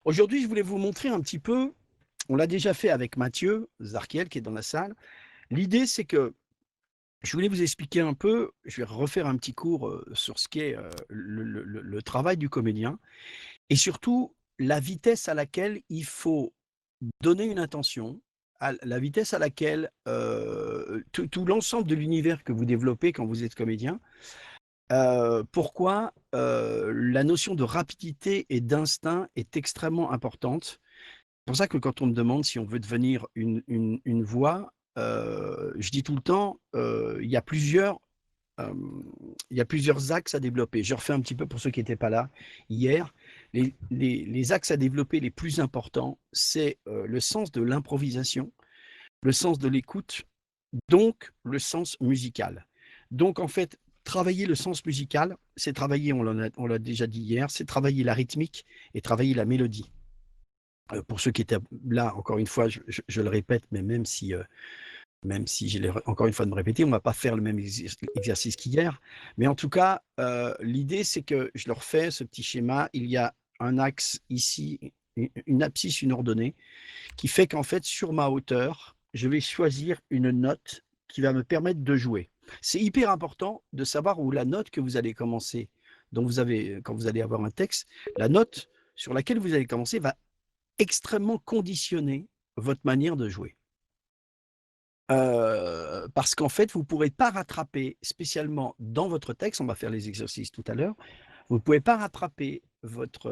Aujourd'hui, je voulais vous montrer un petit peu, on l'a déjà fait avec Mathieu Zarkiel qui est dans la salle. L'idée, c'est que je voulais vous expliquer un peu, je vais refaire un petit cours sur ce qu'est le travail du comédien et surtout la vitesse à laquelle il faut donner une intention, à la vitesse à laquelle tout l'ensemble de l'univers que vous développez quand vous êtes comédien. Pourquoi la notion de rapidité et d'instinct est extrêmement importante. C'est pour ça que quand on me demande si on veut devenir une voix, je dis tout le temps, hem, il y a plusieurs axes à développer. Je refais un petit peu pour ceux qui n'étaient pas là hier. Les axes à développer les plus importants, c'est, le sens de l'improvisation, le sens de l'écoute, donc le sens musical. Donc en fait, travailler le sens musical, c'est travailler, on l'a déjà dit hier, c'est travailler la rythmique et travailler la mélodie. Pour ceux qui étaient là, encore une fois, je le répète, mais même si j'ai l'air encore une fois de me répéter, on ne va pas faire le même exercice qu'hier. Mais en tout cas, l'idée, c'est que je leur fais ce petit schéma. Il y a un axe ici, une abscisse, une ordonnée, qui fait qu'en fait, sur ma hauteur, je vais choisir une note qui va me permettre de jouer. C'est hyper important de savoir où la note que vous allez commencer, dont vous avez, quand vous allez avoir un texte, la note sur laquelle vous allez commencer va extrêmement conditionner votre manière de jouer. Parce qu'en fait, vous ne pourrez pas rattraper spécialement dans votre texte, on va faire les exercices tout à l'heure, vous ne pouvez pas rattraper votre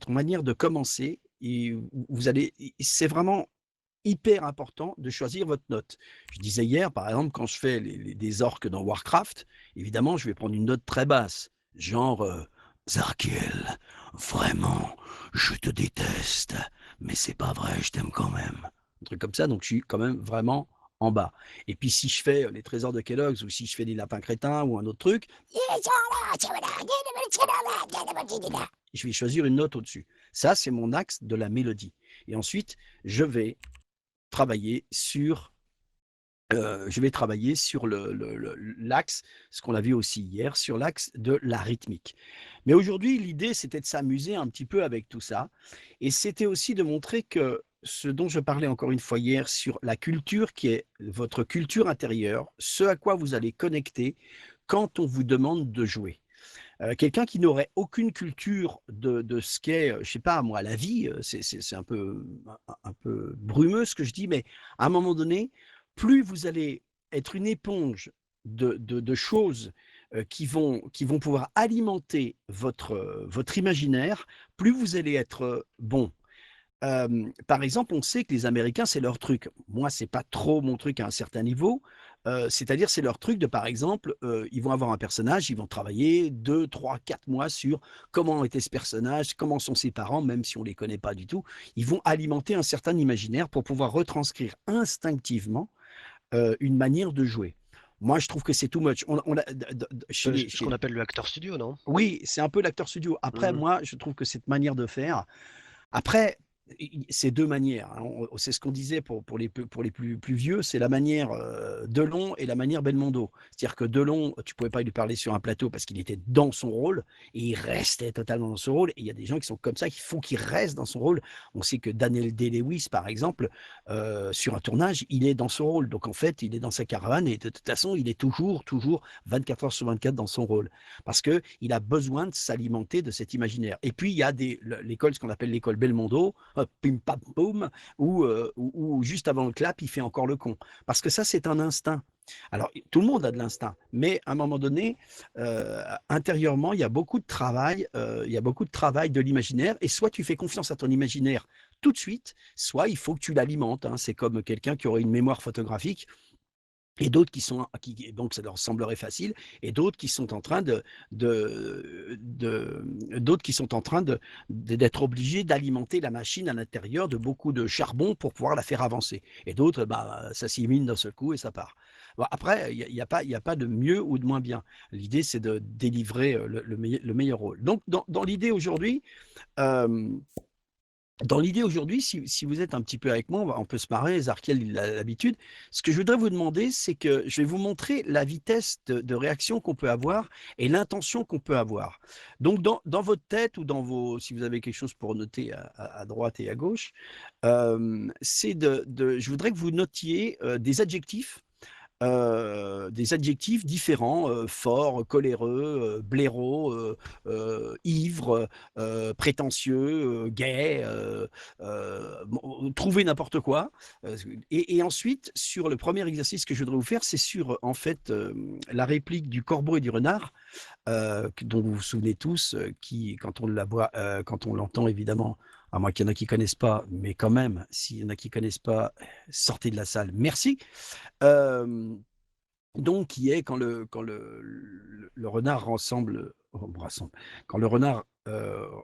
manière de commencer et vous allez c'est vraiment hyper important de choisir votre note. Je disais hier, par exemple, quand je fais les des orques dans Warcraft, évidemment, je vais prendre une note très basse, genre, «Zarkiel, vraiment, je te déteste, mais c'est pas vrai, je t'aime quand même». Un truc comme ça, donc je suis quand même vraiment en bas. Et puis si je fais, les trésors de Kellogg's ou si je fais des lapins crétins ou un autre truc, je vais choisir une note au-dessus. Ça, c'est mon axe de la mélodie et ensuite, je vais travailler sur l'axe, ce qu'on a vu aussi hier, sur l'axe de la rythmique. Mais aujourd'hui, l'idée, c'était de s'amuser un petit peu avec tout ça et c'était aussi de montrer que ce dont je parlais encore une fois hier sur la culture qui est votre culture intérieure, ce à quoi vous allez connecter quand on vous demande de jouer. Quelqu'un qui n'aurait aucune culture de ce qu'est, je sais pas moi, la vie, c'est un peu brumeux ce que je dis, mais à un moment donné, plus vous allez être une éponge de choses, qui vont pouvoir alimenter votre imaginaire, plus vous allez être, bon. Par exemple, on sait que les Américains, c'est leur truc. Moi, c'est pas trop mon truc à un certain niveau. C'est-à-dire, c'est leur truc de, par exemple, ils vont avoir un personnage, ils vont travailler 2, 3, 4 mois sur comment était ce personnage, comment sont ses parents, même si on les connaît pas du tout. Ils vont alimenter un certain imaginaire pour pouvoir retranscrire instinctivement, une manière de jouer. Moi, je trouve que c'est too much. On a chez les Ce qu'on appelle le acteur studio, non? oui, c'est un peu l'acteur studio. Après, Mmh. moi, je trouve que cette manière de faire après, c'est 2 manières, hein. C'est ce qu'on disait pour les plus vieux, c'est la manière, Delon et la manière Belmondo. C'est-à-dire que Delon, tu pouvais pas lui parler sur un plateau parce qu'il était dans son rôle et il restait totalement dans son rôle et il y a des gens qui sont comme ça, qu'il faut qu'il reste dans son rôle. On sait que Daniel Day-Lewis, par exemple, sur un tournage, il est dans son rôle. Donc en fait, il est dans sa caravane et de toute façon, il est toujours 24 heures sur 24 dans son rôle. Parce qu'il a besoin de s'alimenter de cet imaginaire. Et puis, il y a l'école, ce qu'on appelle l'école Belmondo, pim pam poum, où juste avant le clap, il fait encore le con. Parce que ça, c'est un instinct. Alors, tout le monde a de l'instinct, mais à un moment donné, intérieurement, il y a beaucoup de travail de l'imaginaire, et soit tu fais confiance à ton imaginaire tout de suite, soit il faut que tu l'alimentes, hein. C'est comme quelqu'un qui aurait une mémoire photographique et d'autres donc ça leur semblerait facile et d'autres qui sont en train de d'autres qui sont en train d'être obligés d'alimenter la machine à l'intérieur de beaucoup de charbon pour pouvoir la faire avancer et d'autres, bah, ça s'élimine d'un seul coup et ça part. Bon après, il y a pas de mieux ou de moins bien. L'idée, c'est de délivrer, le meilleur rôle. Donc dans l'idée aujourd'hui, hem Dans l'idée aujourd'hui, si vous êtes un petit peu avec moi, on peut se marrer, Zarkiel il a l'habitude. Ce que je voudrais vous demander, c'est que je vais vous montrer la vitesse de réaction qu'on peut avoir et l'intention qu'on peut avoir. Donc dans votre tête ou dans vos si vous avez quelque chose pour noter à droite et à gauche, c'est de je voudrais que vous notiez, des adjectifs différents, fort, coléreux, blaireau, ivre, prétentieux, gai, bon, trouvez n'importe quoi. Et ensuite, sur le premier exercice que je voudrais vous faire, c'est sur, en fait, la réplique du corbeau et du renard, dont vous vous souvenez tous, qui, quand on l'entend évidemment, à moins qu'il y en a qui connaissent pas, mais quand même, s'il y en a qui connaissent pas, sortez de la salle, merci. Euh, donc, qui est quand le renard quand le renard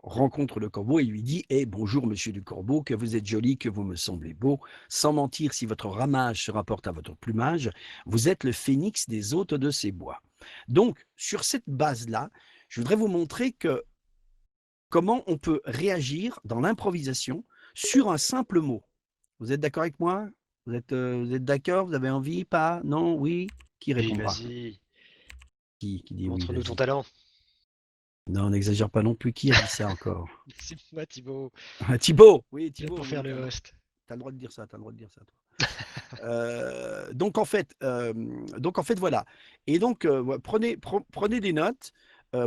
rencontre le corbeau et lui dit: Eh, bonjour, monsieur du corbeau, que vous êtes joli, que vous me semblez beau. Sans mentir, si votre ramage se rapporte à votre plumage, vous êtes le phénix des hôtes de ces bois. Donc, sur cette base-là, je voudrais vous montrer comment on peut réagir dans l'improvisation sur un simple mot. Vous êtes d'accord avec moi? Vous êtes d'accord? Vous avez envie? Pas? Non? Oui? Qui Oui, répondra? vas-y, Qui dit oui, montre-nous ton vas-y. talent. Non, n'exagère pas non plus. Qui a dit ça encore? C'est moi, Thibaut. Ah, Thibaut! Oui, Là Thibaut, pour oui, faire le host. t'as le droit de dire ça, t'as le droit de dire ça, toi. Donc en fait, voilà. Et donc, ouais, prenez des notes.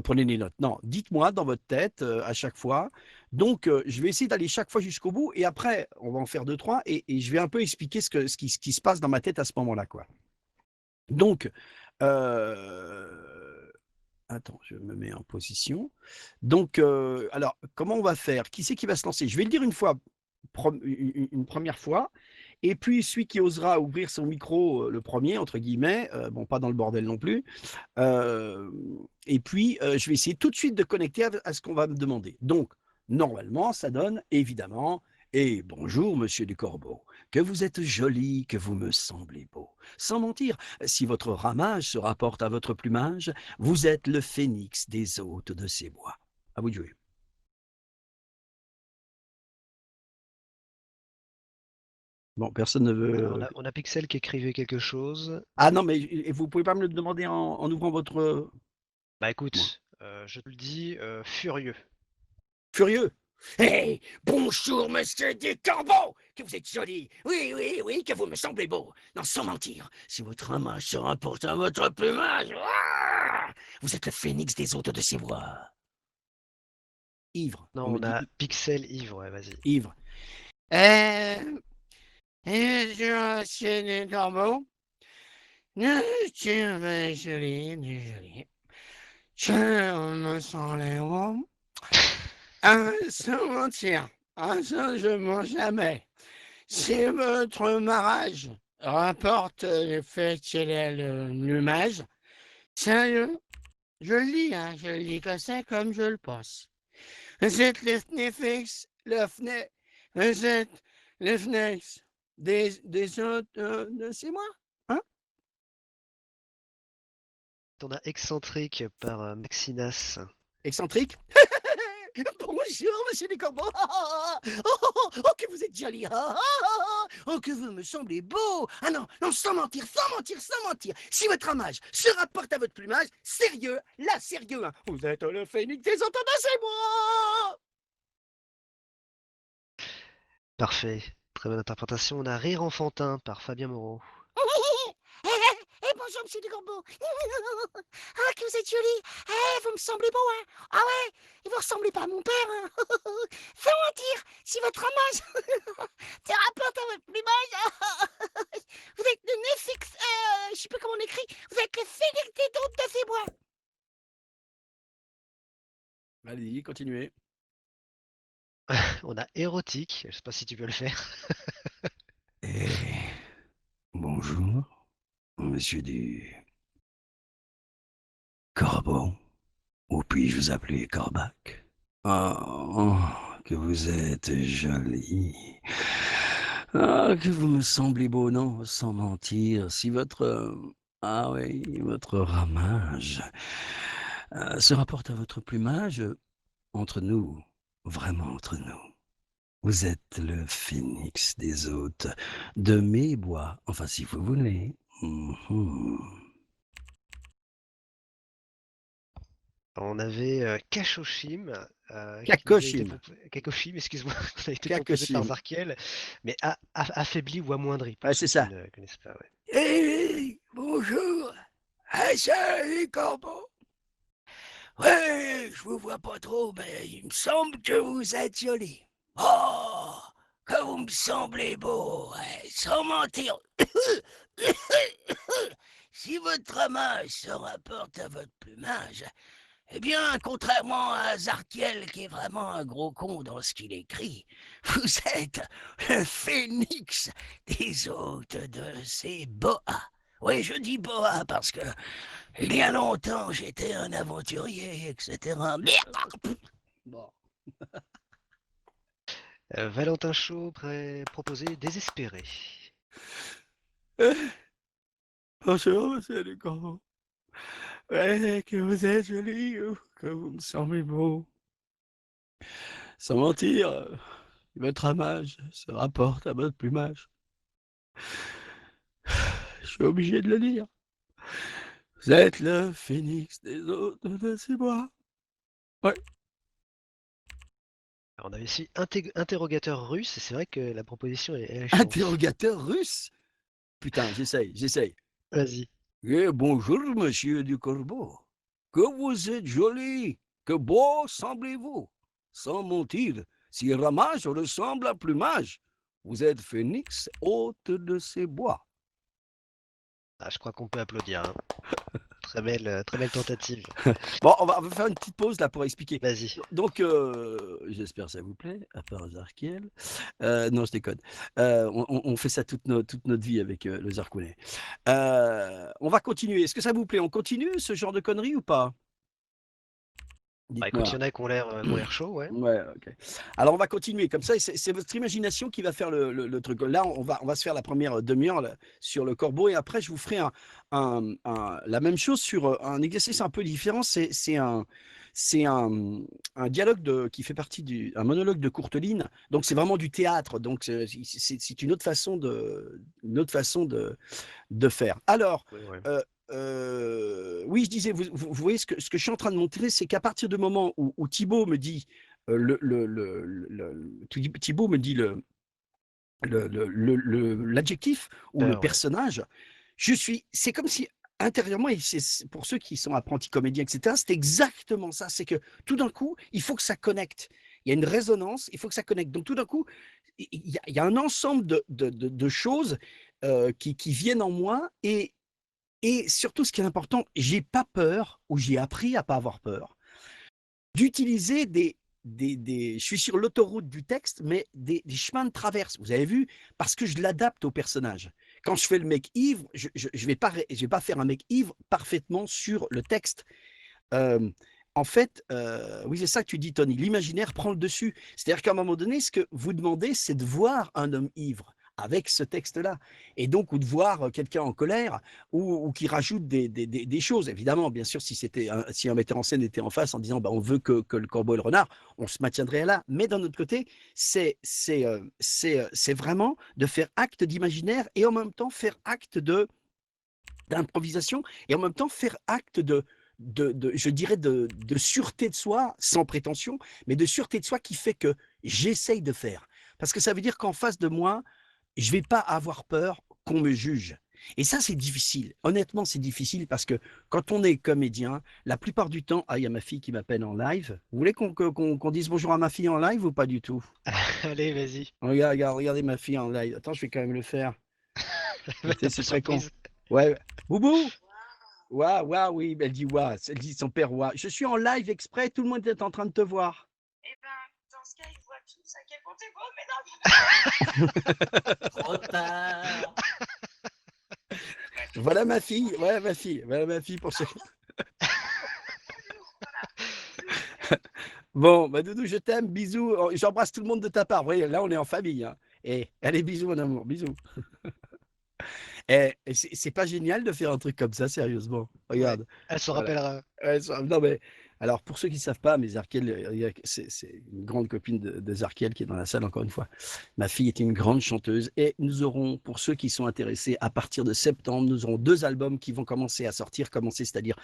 Prenez des notes. Non, dites-moi dans votre tête à chaque fois. Donc, je vais essayer d'aller chaque fois jusqu'au bout. Et après, on va en faire deux, trois. Et je vais un peu expliquer ce qui se passe dans ma tête à ce moment-là, quoi. Donc, attends, je me mets en position. Donc, alors, comment on va faire? Qui c'est qui va se lancer? Je vais le dire une fois, une première fois, et puis celui qui osera ouvrir son micro, le premier, entre guillemets, bon, pas dans le bordel non plus, euh, et puis je vais essayer tout de suite de connecter à ce qu'on va me demander. Donc, normalement, ça donne évidemment, et bonjour, monsieur du Corbeau, que vous êtes joli, que vous me semblez beau. Sans mentir, si votre ramage se rapporte à votre plumage, vous êtes le phénix des hôtes de ces bois. À vous de jouer. Bon, personne ne Alors, veut. on a Pixel qui écrivait quelque chose. Ah non, mais vous pouvez pas me le demander en ouvrant votre. Bah Moi. écoute, je te le dis, furieux. Furieux. Hé, bonjour, monsieur du corbeau, que vous êtes joli. Oui, oui, oui, que vous me semblez beau. Non, sans mentir, si votre ramage se rapporte à votre plumage, vous êtes le phénix des hôtes de ces bois. Ivre, on Non, me on dit a Pixel ivre, ouais, vas-y. ivre. Euh, monsieur du corbeau, tu es joli. Je me sens les beau. Ah, sans mentir, ça je mens jamais. Si votre mariage rapporte le fait qu'il est le plumage, sérieux, je le dis, hein, je le dis que c'est comme je le pense. Vous êtes le Fnefix, vous êtes le Fnex des autres de c'est moi, hein? On a excentrique par Maxinas. Excentrique? Bonjour, monsieur les corbeaux. Oh, que vous êtes joli. Oh, que vous me semblez beau. Ah non, non, sans mentir, sans mentir, sans mentir. Si votre ramage se rapporte à votre plumage, sérieux, là, sérieux, hein. Vous êtes le phénix des entendants, c'est moi. Parfait. Très bonne interprétation. On a Rire enfantin par Fabien Moreau. Bonjour, monsieur du corbeau. Ah, que vous êtes joli. Vous me semblez beau, hein. Ah ouais, et vous ressemblez pas à mon père, hein. Sans mentir, si votre ramage te rapporte à votre plumage, vous êtes le nez fixe, je sais pas comment on écrit, vous êtes le phénix des doutes de ces bois. Allez-y, continuez. On a érotique. Je sais pas si tu peux le faire. Eh, bonjour, monsieur du corbeau, ou puis-je vous appeler Corbac? Oh, que vous êtes joli. Ah, que vous me semblez beau, non, sans mentir. Si ah oui, votre ramage se rapporte à votre plumage, entre nous, vraiment entre nous. Vous êtes le phénix des hôtes de mes bois, enfin si vous voulez. Mhm. On avait Kakoshim, qui nous a été Kakoshim, Kakoshim, excuse-moi, qui a été proposé par Kakoshim. Zarkiel, mais affaibli ou amoindri pour Ouais, ceux c'est qui ça. ne connaissent pas. Ouais. Hey, bonjour. Ah, salut, corbeau. Ouais, je vous vois pas trop, mais il me semble que vous êtes joli. Oh, que vous me semblez beau, ouais, sans mentir. Si votre ramage se rapporte à votre plumage, eh bien, contrairement à Zarkiel, qui est vraiment un gros con dans ce qu'il écrit, vous êtes le phénix des hôtes de ces boas. Oui, je dis boa parce que il y a longtemps, j'étais un aventurier, etc. Merde. Bon. Valentin Chaud proposé Désespéré. Bonjour, monsieur le corbeau. Ouais, que vous êtes joli, que vous me semblez beau. Sans mentir, votre ramage se rapporte à votre plumage. Je suis obligé de le dire. Vous êtes le phénix des hôtes de ces bois. Ouais. Alors, on avait aussi interrogateur russe, et c'est vrai que la proposition est alléchante. Interrogateur russe. Putain, j'essaye. Vas-y. Eh, bonjour, monsieur du corbeau. Que vous êtes joli, que beau semblez-vous. Sans mentir, si ramage ressemble à plumage, vous êtes phénix, hôte de ces bois. Ah, je crois qu'on peut applaudir, hein. Très belle tentative. Bon, on va faire une petite pause là pour expliquer. Vas-y. Donc, j'espère que ça vous plaît, à part Zarkiel. Non, je déconne. On fait ça toute notre vie avec le Zarkounet. On va continuer. Est-ce que ça vous plaît? On continue ce genre de conneries ou pas? Bah, quand il Dites-moi. y en a qui ont l'air chaud, ouais. Ouais, ok. Alors, on va continuer. Comme ça, c'est votre imagination qui va faire le truc. Là, on va se faire la première demi-heure là, sur le corbeau et après, je vous ferai la même chose sur un exercice un peu différent. C'est un dialogue qui fait partie un monologue de Courteline. Donc, c'est vraiment du théâtre. Donc, c'est une autre façon de faire. Alors, Ouais, ouais. oui, je disais, vous voyez ce que je suis en train de montrer, c'est qu'à partir du moment où Thibaut me dit, Thibaut me dit l'adjectif ou le Peur, ouais. personnage, c'est comme si intérieurement, et pour ceux qui sont apprentis comédiens, etc., c'est exactement ça. C'est que tout d'un coup, il faut que ça connecte. Il y a une résonance, il faut que ça connecte. Donc tout d'un coup, il y a un ensemble de choses qui viennent en moi et surtout, ce qui est important, j'ai pas peur, ou j'ai appris à pas avoir peur, d'utiliser je suis sur l'autoroute du texte, mais des chemins de traverse. Vous avez vu? Parce que je l'adapte au personnage. Quand je fais le mec ivre, je vais pas faire un mec ivre parfaitement sur le texte. Euh, En fait, oui, c'est ça que tu dis, Tony. L'imaginaire prend le dessus. C'est-à-dire qu'à un moment donné, ce que vous demandez, c'est de voir un homme ivre avec ce texte-là. Et donc, ou de voir quelqu'un en colère, ou qui rajoute des choses. Évidemment, bien sûr, si un metteur en scène était en face en disant bah, on veut que le corbeau et le renard, on se maintiendrait là. Mais d'un autre côté, c'est vraiment de faire acte d'imaginaire et en même temps faire acte d'improvisation et en même temps faire acte je dirais, de sûreté de soi, sans prétention, mais de sûreté de soi qui fait que j'essaye de faire. Parce que ça veut dire qu'en face de moi, je ne vais pas avoir peur qu'on me juge. Et ça, c'est difficile. Honnêtement, c'est difficile parce que quand on est comédien, la plupart du temps, ah, il y a ma fille qui m'appelle en live. Vous voulez qu'on dise bonjour à ma fille en live ou pas du tout? Allez, vas-y. Regardez ma fille en live. Attends, je vais quand même le faire. Un peu C'est très con. surprise. Ouais. Boubou, Ouah, ouah, oui, elle dit ouah, elle dit son père ouah. Je suis en live exprès, tout le monde est en train de te voir. Eh ben, dans ce cas, ils voient tous à quel point t'es beau, mais non. Trop tard. Voilà ma fille, voilà ma fille pour ce. Bon, bah Doudou, je t'aime, bisous, j'embrasse tout le monde de ta part. Vous voyez, là on est en famille, hein. Et allez, bisous mon amour, bisous. Et c'est pas génial de faire un truc comme ça, sérieusement. Ouais. Regarde, Elle se voilà. rappellera. Ouais, non mais Alors, pour ceux qui ne savent pas, mais Zarkiel, c'est une grande copine de Zarkiel qui est dans la salle, encore une fois. Ma fille est une grande chanteuse et nous aurons, pour ceux qui sont intéressés, à partir de septembre, nous aurons 2 albums qui vont commencer à sortir, c'est-à-dire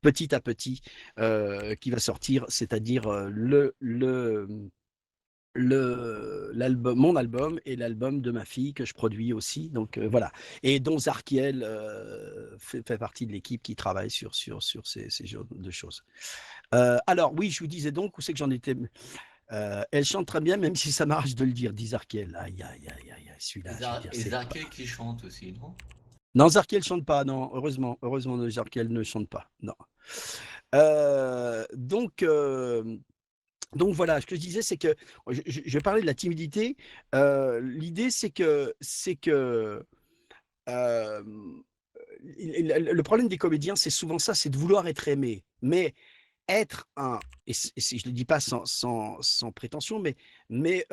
petit à petit, qui va sortir, c'est-à-dire mon album et l'album de ma fille que je produis aussi. Donc voilà. Et dont Zarkiel fait partie de l'équipe qui travaille sur ces genres de choses. Alors oui, je vous disais donc, où c'est que j'en étais. Elle chante très bien, même si ça m'arrache de le dire, dit Zarkiel. Aïe, aïe, aïe, aïe, aïe, celui-là, je veux dire, Et c'est pas. Zarké qui chante aussi, non? Non, Zarkiel chante pas, non, heureusement, heureusement, Zarkiel ne chante pas, non. Euh, donc, euh, donc voilà, ce que je disais, c'est que je parlais de la timidité. L'idée, c'est que euh, le problème des comédiens, c'est souvent ça, c'est de vouloir être aimé. Mais être un, je ne le dis pas sans prétention, mais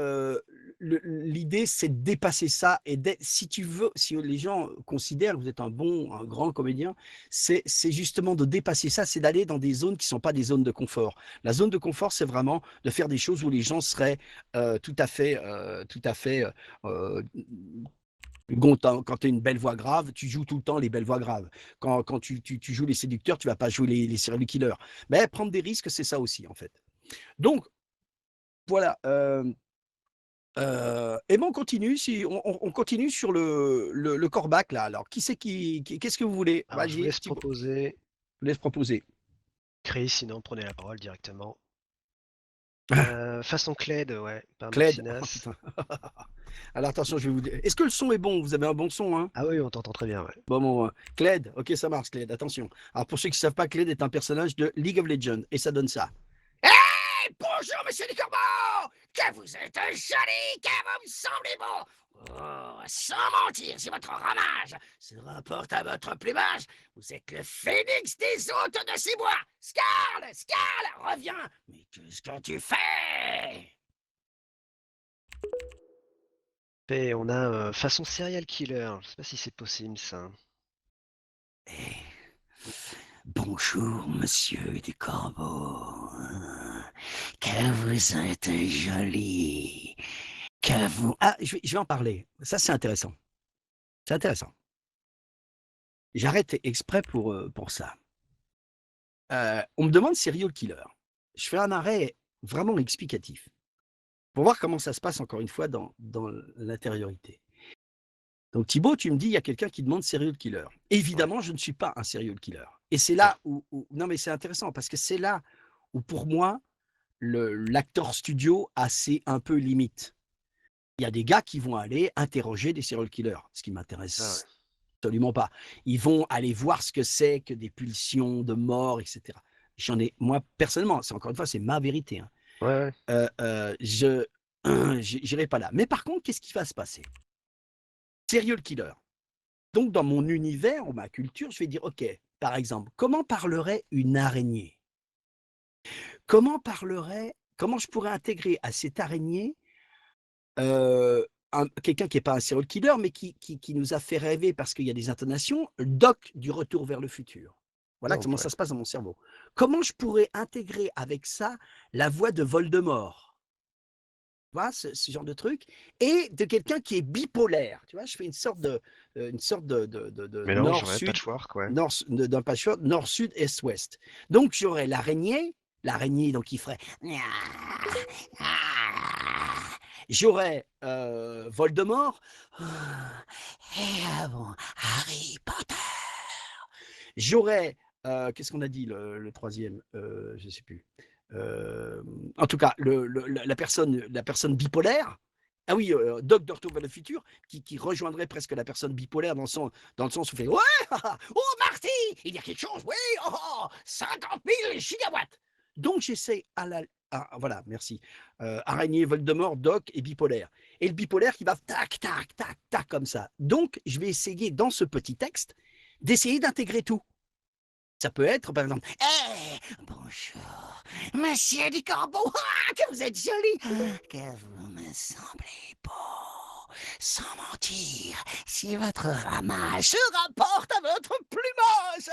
l'idée, c'est de dépasser ça. Et si tu veux, si les gens considèrent que vous êtes un grand comédien, c'est justement de dépasser ça, c'est d'aller dans des zones qui ne sont pas des zones de confort. La zone de confort, c'est vraiment de faire des choses où les gens seraient tout à fait quand tu as une belle voix grave, tu joues tout le temps les belles voix graves. Quand tu joues les séducteurs, tu vas pas jouer les serial killers. Mais prendre des risques, c'est ça aussi, en fait. Donc, voilà. Et ben on continue, on continue sur le corbac, là. Alors, qui c'est qu'est-ce que vous voulez? Alors, je vous Vas-y, laisse Thibaut, proposer. je vous laisse proposer. Chris, sinon, prenez la parole directement. Ah, Façon Cled, ouais, par Cled. Oh, Maxinas. putain. Alors, attention, je vais vous dire. Est-ce que le son est bon? Vous avez un bon son, hein? Ah oui, on t'entend très bien, ouais. Bon, Cled, ok, ça marche, Cled, attention. Alors, pour ceux qui ne savent pas, Cled est un personnage de League of Legends, et ça donne ça. Hey, bonjour, monsieur Descorbeaux! Que vous êtes joli, que vous me semblez beau! Oh, sans mentir, si votre ramage se rapporte à votre plumage, vous êtes le phénix des hôtes de ces bois! Scarle, Scarle, reviens! Mais qu'est-ce que tu fais? Et on a façon serial killer. Je sais pas si c'est possible, ça. Bonjour, monsieur Descorbeaux. Que vous êtes joli. Que vous... Ah, je vais en parler. Ça, c'est intéressant. C'est intéressant. J'arrête exprès pour ça. On me demande serial killer. Je fais un arrêt vraiment explicatif pour voir comment ça se passe, encore une fois, dans l'intériorité. Donc, Thibaut, tu me dis, il y a quelqu'un qui demande serial killer. Ouais. Évidemment, je ne suis pas un serial killer. Et c'est Non. là non, mais c'est intéressant parce que c'est là où, pour moi, l'acteur studio a ses un peu limites. Il y a des gars qui vont aller interroger des serial killers, ce qui Ah m'intéresse ouais. absolument pas. Ils vont aller voir ce que c'est que des pulsions de mort, etc. Moi, personnellement, c'est encore une fois, c'est ma vérité, hein. Ouais, ouais. Je n'irai pas là. Mais par contre, qu'est-ce qui va se passer? Serial killer. Donc, dans mon univers ou ma culture, je vais dire, OK, par exemple, comment parlerait une araignée? Comment je pourrais intégrer à cette araignée quelqu'un qui n'est pas un serial killer, mais qui nous a fait rêver parce qu'il y a des intonations, Doc du Retour vers le futur. Voilà Non, comment ça se passe dans mon cerveau. Comment je pourrais intégrer avec ça la voix de Voldemort? Tu vois, ce genre de truc, et de quelqu'un qui est bipolaire. Tu vois, je fais une sorte de mélange, ouais, nord-sud, patchwork, ouais. d'un patchwork nord-sud, est-ouest. Donc j'aurais l'araignée, donc il ferait. J'aurais Voldemort. Et avant Harry Potter. J'aurais. Qu'est-ce qu'on a dit le troisième? Je ne sais plus. En tout cas, la personne bipolaire. Ah oui, Doc de Retour vers le futur, qui rejoindrait presque la personne bipolaire dans le sens où il fait ouais, oh Marty, il y a quelque chose, oui, 50 000 gigawatts. Donc j'essaie voilà, merci. Araignée, Voldemort, Doc et bipolaire. Et le bipolaire qui va tac, tac, tac, tac, comme ça. Donc je vais essayer dans ce petit texte d'essayer d'intégrer tout. Ça peut être, par exemple, hey, bonjour, monsieur Ducorbeau, que vous êtes joli, que vous me semblez beau, sans mentir, si votre ramage se rapporte à votre plumage,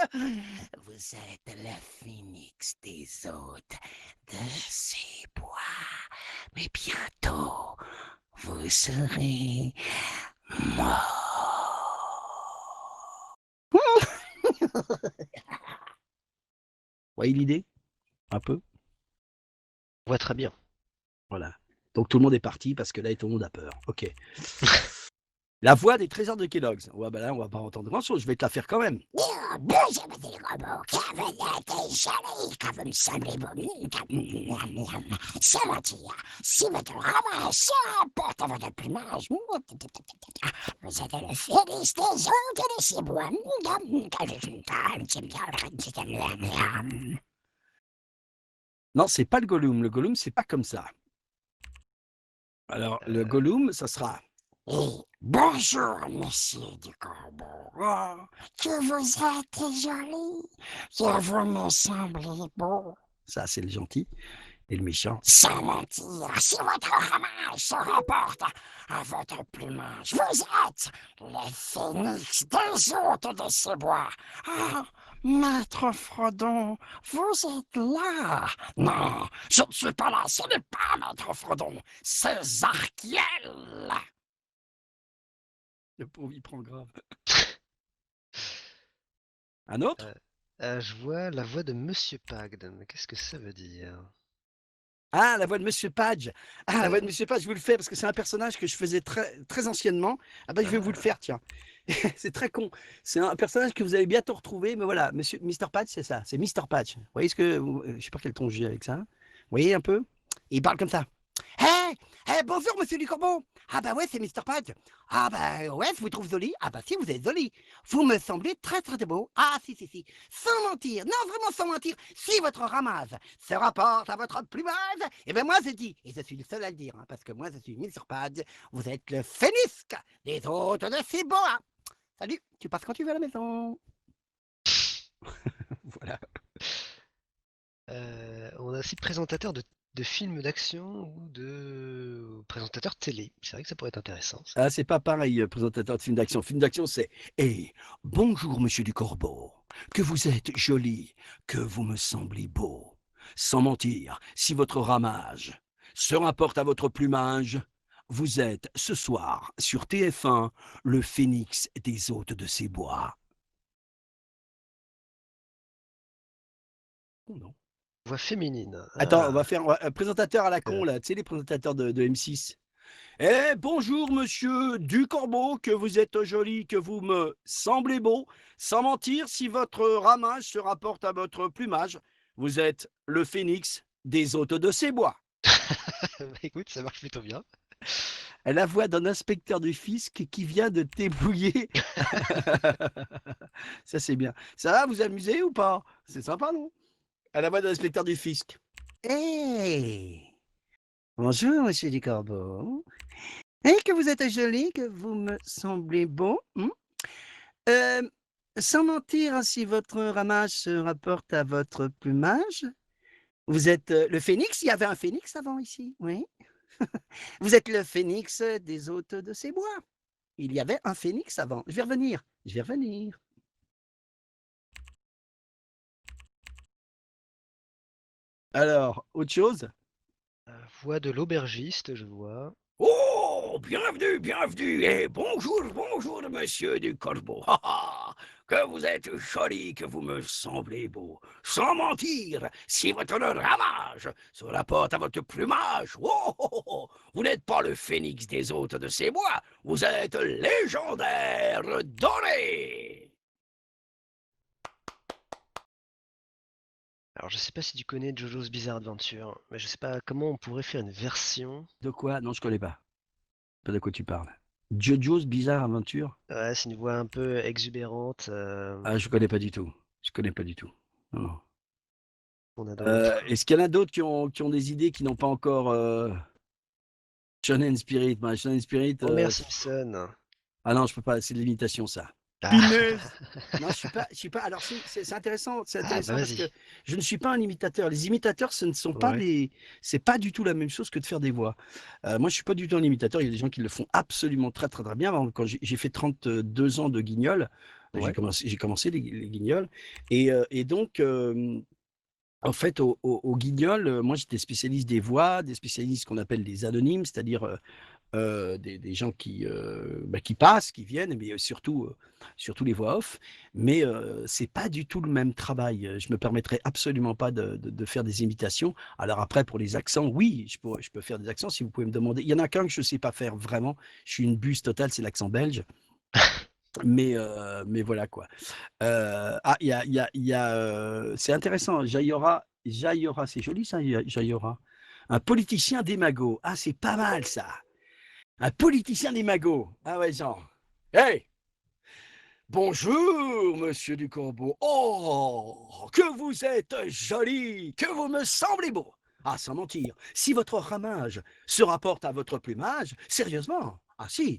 vous êtes le phénix des hôtes de ces bois. Mais bientôt, vous serez mort. Voyez l'idée? Un peu? On voit très bien. Voilà. Donc tout le monde est parti parce que là, tout le monde a peur. Ok. La voix des trésors de Kellogg's. Ouais, bah là, on va pas entendre grand-chose. Je vais te la faire quand même. Bonjour, petit robot. Que vous êtes joli, que vous me semblez beau. Sans mentir, si votre ramage se rapporte à votre plumage, vous êtes le phénix des hôtes de ces bois. Non, c'est pas le Gollum. Le Gollum, c'est pas comme ça. Alors, le Gollum, ça sera. Bonjour, monsieur du corbeau. Oh, que vous êtes joli, que vous me semblez beau. Ça, c'est le gentil. Et le méchant. Sans mentir, si votre ramage se rapporte à votre plumage, vous êtes le phénix des hôtes de ces bois. Ah, maître Frodon, vous êtes là. Non, je ne suis pas là, ce n'est pas maître Frodon, c'est Zarkiel. Le pauvre, il prend grave. Un autre? Je vois la voix de Monsieur Pagden. Qu'est-ce que ça veut dire? Ah, la voix de Monsieur Page. Ah, la voix de Monsieur Page, je vous le fais parce que c'est un personnage que je faisais très, très anciennement. Ah ben, je vais vous le faire, tiens. C'est très con. C'est un personnage que vous allez bientôt retrouver, mais voilà, Monsieur Mr. Patch, c'est ça, c'est Mr. Patch. Vous voyez ce que, je sais pas quel ton j'ai avec ça. Vous voyez un peu? Il parle comme ça. Hé, bonjour, Monsieur du Corbeau. Ah bah ouais, c'est Mr. Patch. Ah bah ouais, je vous trouve joli. Ah bah si, vous êtes joli. Vous me semblez très très beau. Ah si, si, si. Sans mentir, non vraiment sans mentir, si votre ramage se rapporte à votre plumage, eh bien moi je dis, et je suis le seul à le dire, hein, parce que moi je suis Mr. Patch, vous êtes le phénix des hôtes de ces bois. Salut, tu passes quand tu veux à la maison. Voilà. On a aussi présentateur de films d'action ou de présentateur télé. C'est vrai que ça pourrait être intéressant, ça. Ah, c'est pas pareil, présentateur de film d'action. Film d'action, c'est bonjour, monsieur du Corbeau, que vous êtes joli, que vous me semblez beau. Sans mentir, si votre ramage se rapporte à votre plumage, vous êtes ce soir sur TF1 le phénix des hôtes de ces bois. Oh non. Voix féminine. Attends, on va faire un présentateur à la con, là, tu sais, les présentateurs de M6. Bonjour, monsieur du Corbeau, que vous êtes joli, que vous me semblez beau. Sans mentir, si votre ramage se rapporte à votre plumage, vous êtes le phénix des hôtes de ces bois. Bah, écoute, ça marche plutôt bien. La voix d'un inspecteur du fisc qui vient de t'éblouiller. Ça, c'est bien. Ça va, vous amuser ou pas? C'est sympa, non? À la voix d'un inspecteur du fisc. Bonjour, monsieur du Corbeau. Que vous êtes joli, que vous me semblez beau. Sans mentir, si votre ramage se rapporte à votre plumage, vous êtes le phénix. Il y avait un phénix avant ici, oui. Vous êtes le phénix des hôtes de ces bois. Il y avait un phénix avant. Je vais revenir. Je vais revenir. Alors, autre chose? Voix de l'aubergiste, je vois. Oh, bienvenue, bienvenue, et bonjour, bonjour, monsieur du Corbeau. Que vous êtes joli, que vous me semblez beau. Sans mentir, si votre ramage se rapporte à votre plumage, vous n'êtes pas le phénix des hôtes de ces bois, vous êtes légendaire doré. Alors, je sais pas si tu connais JoJo's Bizarre Adventure, mais je sais pas comment on pourrait faire une version. De quoi? Non, je connais pas. Pas de quoi tu parles. Jojo's Bizarre Aventure? Ouais, c'est une voix un peu exubérante. Ah, je connais pas du tout. Je connais pas du tout. Non, non. On a d'autres. Est-ce qu'il y en a d'autres qui ont des idées qui n'ont pas encore Shonen Spirit? Shonen Spirit. Homer Simpson. Ah non, je peux pas. C'est de l'imitation, ça. Ah, Punaise! Non, je suis pas. Alors, c'est intéressant, ah bah parce que vas-y. je ne suis pas un imitateur. Les imitateurs, ce ne sont pas Ouais. des, c'est pas du tout la même chose que de faire des voix. Moi, je suis pas du tout un imitateur. Il y a des gens qui le font absolument très, très, très bien. Quand j'ai fait 32 ans de Guignol, Ouais. j'ai commencé les Guignols, et donc, en fait, au Guignol, moi, j'étais spécialiste des voix, des spécialistes qu'on appelle des anonymes, c'est-à-dire des gens qui passent, qui viennent, mais surtout les voix off. Mais c'est pas du tout le même travail. Je me permettrai absolument pas de faire des imitations. Alors après, pour les accents, oui, je peux faire des accents si vous pouvez me demander. Il y en a qu'un que je sais pas faire vraiment. Je suis une buse totale, c'est l'accent belge. Mais voilà quoi. Il y a, c'est intéressant. Jaillera, c'est joli ça, Jaillera. Un politicien démago. Ah, c'est pas mal ça. Un politicien des magots. Ah ouais, genre. Hey! Bonjour, monsieur Ducorbeau. Oh, que vous êtes joli, que vous me semblez beau. Ah, sans mentir, si votre ramage se rapporte à votre plumage, sérieusement, ah si,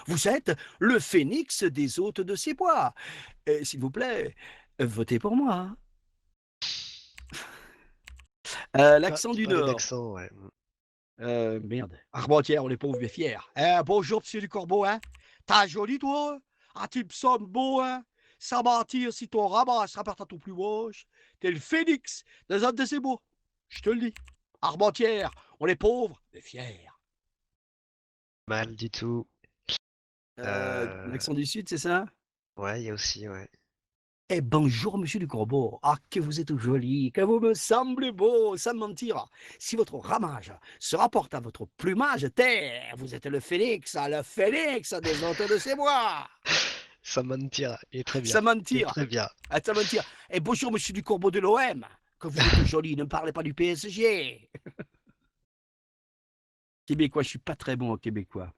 vous êtes le phénix des hôtes de ces bois. Et s'il vous plaît, votez pour moi. L'accent Tu du parlais Nord. d'accent, ouais. Merde. Armentières, on est pauvres mais fiers. Bonjour, monsieur du Corbeau, hein. T'as joli, toi? Ah, tu me sembles beau, hein. Sans mentir, si ton rabat se rapporte à ton plus moche, t'es le phénix des hommes de ces beaux. Je te le dis. Armentières, on est pauvres mais fiers. Mal du tout. Euh, L'accent du Sud, c'est ça? Ouais, il y a aussi, ouais. Bonjour, monsieur du Corbeau. Ah, que vous êtes joli, que vous me semblez beau, sans mentir. Si votre ramage se rapporte à votre plumage, terre, vous êtes le phénix des hôtes de ces bois. Samantha, il est très bien. Il est Samantha. très bien. Ah, Samantha. Bonjour, monsieur du Corbeau de l'OM. Que vous êtes joli, ne me parlez pas du PSG. Québécois, je suis pas très bon au québécois.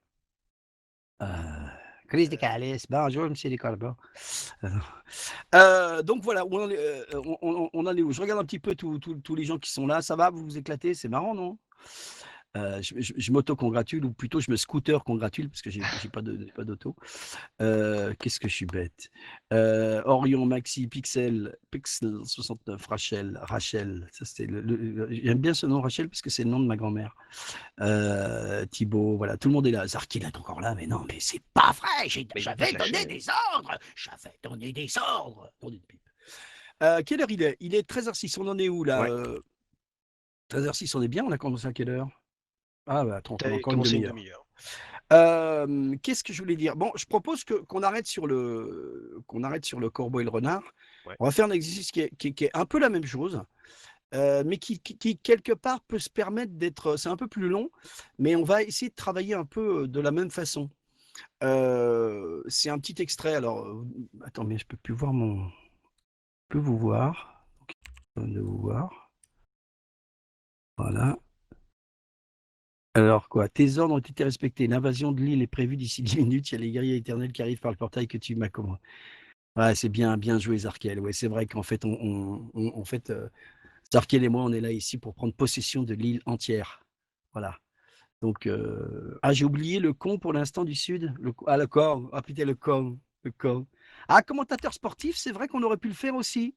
Euh, Chris de Calice. Bonjour, monsieur du Corbeau. Euh, donc voilà, on en est où? Je regarde un petit peu tous les gens qui sont là. Ça va, vous vous éclatez? C'est marrant, non? Je m'auto-congratule, ou plutôt je me scooter-congratule, parce que j'ai pas d'auto. Qu'est-ce que je suis bête. Orion, Maxi, Pixel 69, Rachel. Ça, c'était j'aime bien ce nom, Rachel, parce que c'est le nom de ma grand-mère. Thibaut, voilà, tout le monde est là. Zarkin est encore là, mais non, mais c'est pas vrai. Mais il va pas J'avais te donné lâcher. des ordres. J'avais donné des ordres. Nom d'une pipe. Quelle heure il est? Il est 13h06. On en est où là? Ouais. 13h06, on est bien? On a commencé à quelle heure? Ah bah attends, on a T'as encore une commencé une demi-heure. demi-heure. Qu'est-ce que je voulais dire? Bon, je propose qu'on arrête qu'on arrête sur le corbeau et le renard. Ouais. On va faire un exercice qui est un peu la même chose, mais qui, quelque part peut se permettre d'être. C'est un peu plus long, mais on va essayer de travailler un peu de la même façon. C'est un petit extrait. Alors, attends, mais je peux plus voir mon. Je peux vous voir. De vous voir. Voilà. Alors quoi? Tes ordres ont été respectés. L'invasion de l'île est prévue d'ici 10 minutes. Il y a les guerriers éternels qui arrivent par le portail que tu m'as commandé. Ouais, c'est bien joué, Zarkiel. Ouais, c'est vrai qu'en fait, Zarkiel et moi, on est là ici pour prendre possession de l'île entière. Voilà. Donc, j'ai oublié le con pour l'instant du Sud. Le con. Ah putain, le con. Le con. Ah, commentateur sportif, c'est vrai qu'on aurait pu le faire aussi.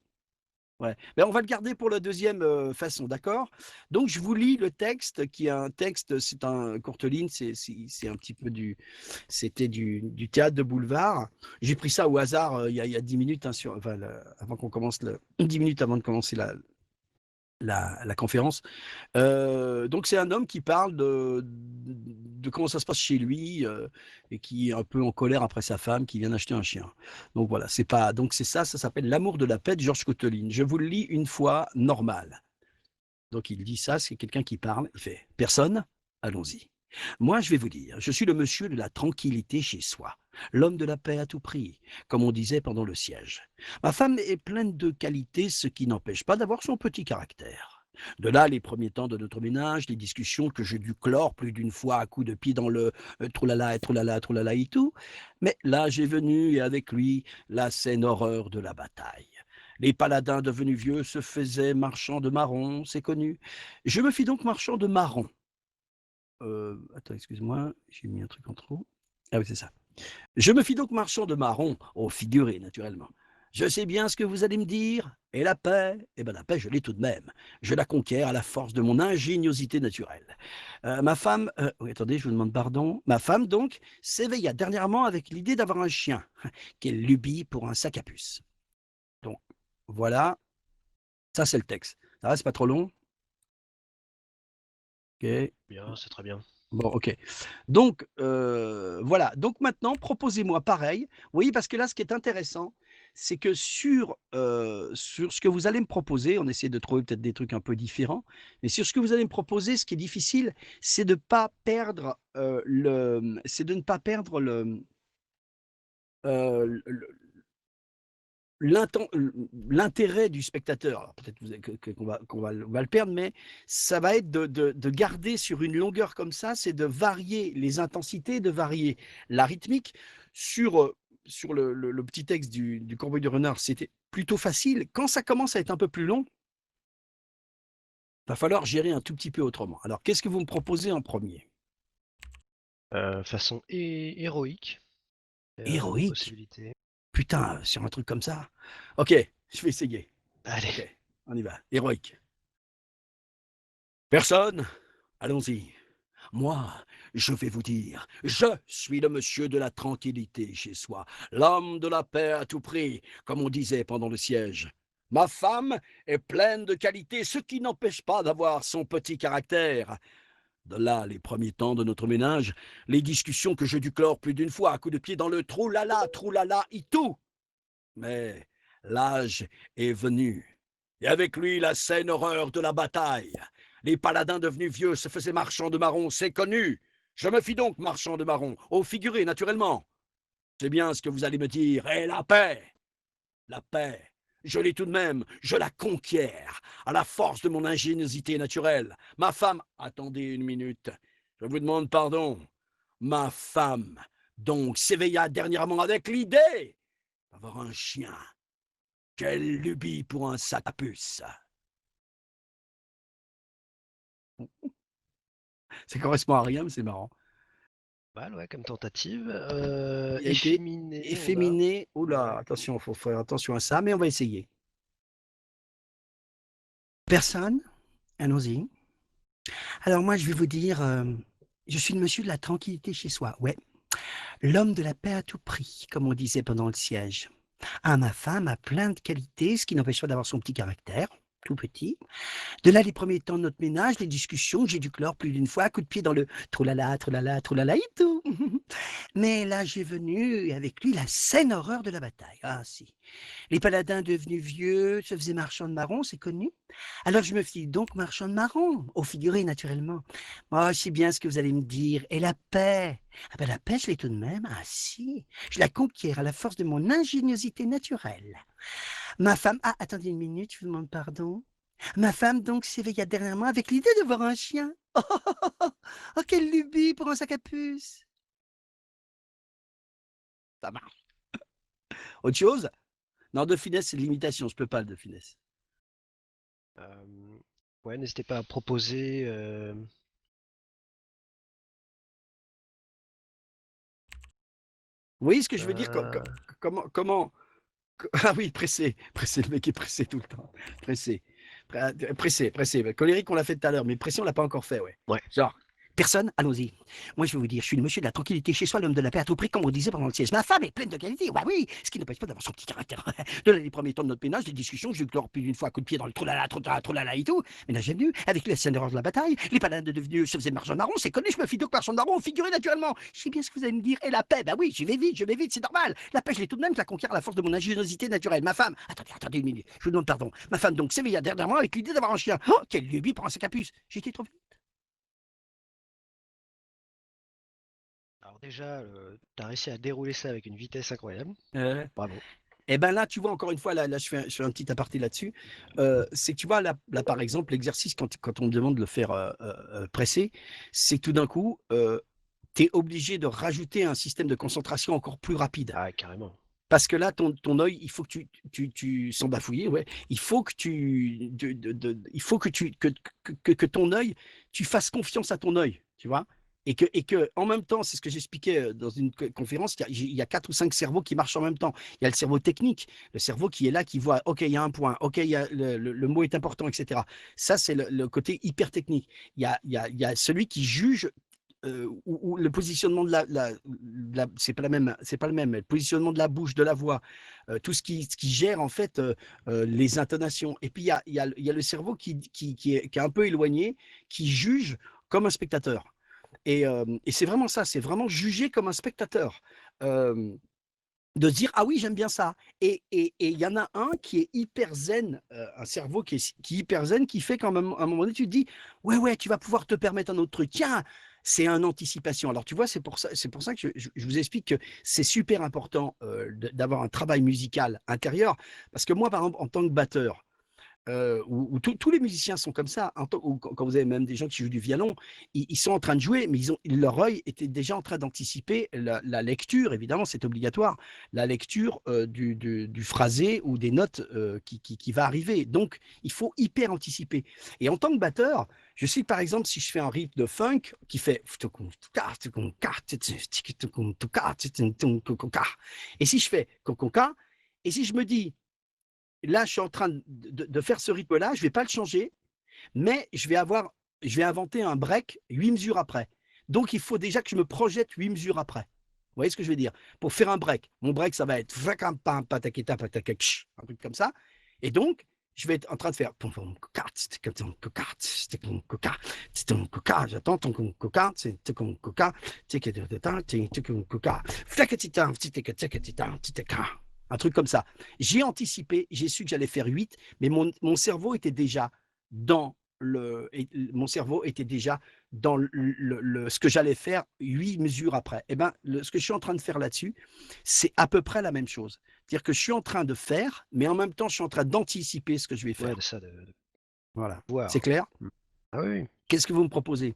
Ouais. Ben, on va le garder pour la deuxième façon, d'accord? Donc, je vous lis le texte, qui est un texte, c'est un courte ligne, c'est un petit peu c'était du théâtre de boulevard. J'ai pris ça au hasard il y a 10 minutes, hein, avant qu'on commence 10 minutes avant de commencer la conférence. Donc c'est un homme qui parle de comment ça se passe chez lui, et qui est un peu en colère après sa femme qui vient d'acheter un chien. Donc voilà, c'est pas donc c'est ça, ça s'appelle L'amour de la paix de Georges Coteline. Je vous le lis une fois normal. Donc il dit ça, c'est quelqu'un qui parle, il fait personne, allons-y. Moi, je vais vous dire, je suis le monsieur de la tranquillité chez soi, l'homme de la paix à tout prix, comme on disait pendant le siège. Ma femme est pleine de qualités, ce qui n'empêche pas d'avoir son petit caractère. De là, les premiers temps de notre ménage, les discussions que j'ai dû clore plus d'une fois à coups de pied dans le troulala et troulala, troulala et tout. Mais l'âge est venu et avec lui, la scène horreur de la bataille. Les paladins devenus vieux se faisaient marchands de marrons, c'est connu. Je me fis donc marchand de marrons. Attends, excuse-moi, j'ai mis un truc en trop. Ah oui, c'est ça. Je me fis donc marchand de marrons, au figuré naturellement. Je sais bien ce que vous allez me dire, et la paix, eh ben la paix je l'ai tout de même. Je la conquiers à la force de mon ingéniosité naturelle. Ma femme, oui, attendez, je vous demande pardon. Ma femme donc s'éveilla dernièrement avec l'idée d'avoir un chien. Quelle lubie pour un sac à puce. Donc voilà, ça c'est le texte. Ça va, c'est pas trop long? Ok. Bien, c'est très bien. Bon, ok. Donc, voilà. Donc maintenant, proposez-moi pareil. Oui, parce que là, ce qui est intéressant, c'est que sur ce que vous allez me proposer, on essaie de trouver peut-être des trucs un peu différents, mais sur ce que vous allez me proposer, ce qui est difficile, c'est de pas perdre, c'est de ne pas perdre le l'intérêt du spectateur. Alors peut-être vous qu'on va le perdre, mais ça va être de garder sur une longueur comme ça, c'est de varier les intensités, de varier la rythmique. Sur le petit texte du Corbeau du renard, c'était plutôt facile. Quand ça commence à être un peu plus long, va falloir gérer un tout petit peu autrement. Alors qu'est-ce que vous me proposez en premier? Façon héroïque, des Héroïque? possibilités. Putain, sur un truc comme ça? OK, je vais essayer. Allez, OK, on y va. Héroïque. Personne? Allons-y. Moi, je vais vous dire, je suis le monsieur de la tranquillité chez soi, l'homme de la paix à tout prix, comme on disait pendant le siège. Ma femme est pleine de qualités, ce qui n'empêche pas d'avoir son petit caractère. De là, les premiers temps de notre ménage, les discussions que j'ai dû clore plus d'une fois à coups de pied dans le trou-la-la, tout. Mais l'âge est venu, et avec lui la saine horreur de la bataille. Les paladins devenus vieux se faisaient marchands de marrons, c'est connu. Je me fis donc marchand de marrons, au figuré, naturellement. C'est bien ce que vous allez me dire. Et la paix, je l'ai tout de même, je la conquiers, à la force de mon ingéniosité naturelle. Ma femme, attendez une minute, je vous demande pardon. Ma femme, donc, s'éveilla dernièrement avec l'idée d'avoir un chien. Quelle lubie pour un sac à puce. Ça correspond à rien, mais c'est marrant. mal, ouais, comme tentative. Il a été Efféminé, on a. efféminé. Oula, attention, il faut faire attention à ça, mais on va essayer. Personne? Allons-y. Alors moi, je vais vous dire, je suis le monsieur de la tranquillité chez soi. Ouais, l'homme de la paix à tout prix, comme on disait pendant le siège. Ah, ma femme a plein de qualités, ce qui n'empêche pas d'avoir son petit caractère, tout petit. De là, les premiers temps de notre ménage, les discussions que j'ai dû clore plus d'une fois, à coups de pied dans le troulala et tout. Mais là, j'ai venu, et avec lui, la saine horreur de la bataille. Ah, si. Les paladins devenus vieux se faisaient marchands de marrons, c'est connu. Alors je me fis donc marchand de marrons, au figuré naturellement. Moi, je sais bien ce que vous allez me dire. Et la paix? Ah ben la paix, je l'ai tout de même. Ah si, je la conquiers à la force de mon ingéniosité naturelle. Ma femme... Ah, attendez une minute, je vous demande pardon. Ma femme donc s'éveilla dernièrement avec l'idée de voir un chien. Oh, oh, oh, oh, oh, oh, quelle lubie pour un sac à puce. Ça marche. Autre chose? Non, de finesse, c'est de l'imitation, je peux pas le de finesse. Ouais, n'hésitez pas à proposer. Vous voyez ce que je veux dire? Euh, Comment... Ah oui, pressé, pressé, le mec est pressé tout le temps. Pressé. Pressé. Colérique, on l'a fait tout à l'heure, mais pressé, on l'a pas encore fait, ouais. Ouais. Genre, personne, allons-y. Moi, je vais vous dire, je suis le monsieur de la tranquillité chez soi, l'homme de la paix à tout prix, comme on disait pendant le siège. Ma femme est pleine de qualité, bah oui, ce qui n'empêche pas d'avoir son petit caractère. De là, les premiers temps de notre ménage, des discussions, je clore plus d'une fois à coup de pied dans le troulala et tout. Mais là, j'ai venu, avec la scène de la bataille, les paladins devenus se faisaient marchand de marron, c'est connu, je me fis donc marchand de marron, figuré naturellement. Je sais bien ce que vous allez me dire. Et la paix, bah oui, je vais vite, c'est normal. La paix, je l'ai tout de même, je la conquiers à la force de mon ingéniosité naturelle. Ma femme, attendez une minute, je vous demande pardon. Ma femme donc s'éveilla dernièrement avec l'idée d'avoir un chien. Oh, quelle lubie pour un sac à puce. J'ai été trop vite. Alors déjà, tu as réussi à dérouler ça avec une vitesse incroyable. Bravo. Et ben là, tu vois, encore une fois, là je fais un petit aparté là-dessus. C'est que tu vois, là par exemple, l'exercice, quand on me demande de le faire presser, c'est que tout d'un coup, tu es obligé de rajouter un système de concentration encore plus rapide. Ah, carrément. Parce que là, ton œil, il faut que sans bafouiller, ouais, il faut que il faut que ton œil, tu fasses confiance à ton œil, tu vois. Et que en même temps, c'est ce que j'expliquais dans une conférence, il y a 4 ou 5 cerveaux qui marchent en même temps. Il y a le cerveau technique, le cerveau qui est là, qui voit, OK, il y a un point, OK, il y a le mot est important, etc. Ça, c'est le côté hyper technique. Il y a celui qui juge où le positionnement c'est pas le même, le positionnement de la bouche, de la voix, tout ce qui gère en fait les intonations. Et puis il y a le cerveau qui est un peu éloigné, qui juge comme un spectateur. Et c'est vraiment ça, c'est vraiment juger comme un spectateur. Euh, de se dire ah oui j'aime bien ça et il y en a un qui est hyper zen, un cerveau qui est hyper zen, qui fait qu'à un moment donné tu te dis ouais tu vas pouvoir te permettre un autre truc, tiens, c'est un anticipation. Alors tu vois, c'est pour ça que je vous explique que c'est super important d'avoir un travail musical intérieur, parce que moi par exemple en tant que batteur, où tous les musiciens sont comme ça, ou quand vous avez même des gens qui jouent du violon, ils sont en train de jouer, mais leur œil était déjà en train d'anticiper la lecture, évidemment, c'est obligatoire, la lecture du phrasé ou des notes qui va arriver. Donc, il faut hyper anticiper. Et en tant que batteur, je sais que par exemple, si je fais un rythme de funk qui fait et si je fais et si je me dis là, je suis en train de faire ce rythme-là, je ne vais pas le changer, mais je vais inventer un break 8 mesures après. Donc, il faut déjà que je me projette 8 mesures après. Vous voyez ce que je veux dire? Pour faire un break, mon break, ça va être un truc comme ça. Et donc, je vais être en train de faire. J'attends ton coca, un truc comme ça. J'ai anticipé, j'ai su que j'allais faire 8, mais mon cerveau était déjà dans mon cerveau était déjà dans ce que j'allais faire 8 mesures après. Et ben, ce que je suis en train de faire là-dessus, c'est à peu près la même chose. C'est-à-dire que je suis en train de faire, mais en même temps, je suis en train d'anticiper ce que je vais Ouais, faire. de ça, de Voilà. C'est voir. clair? Ah oui. Qu'est-ce que vous me proposez?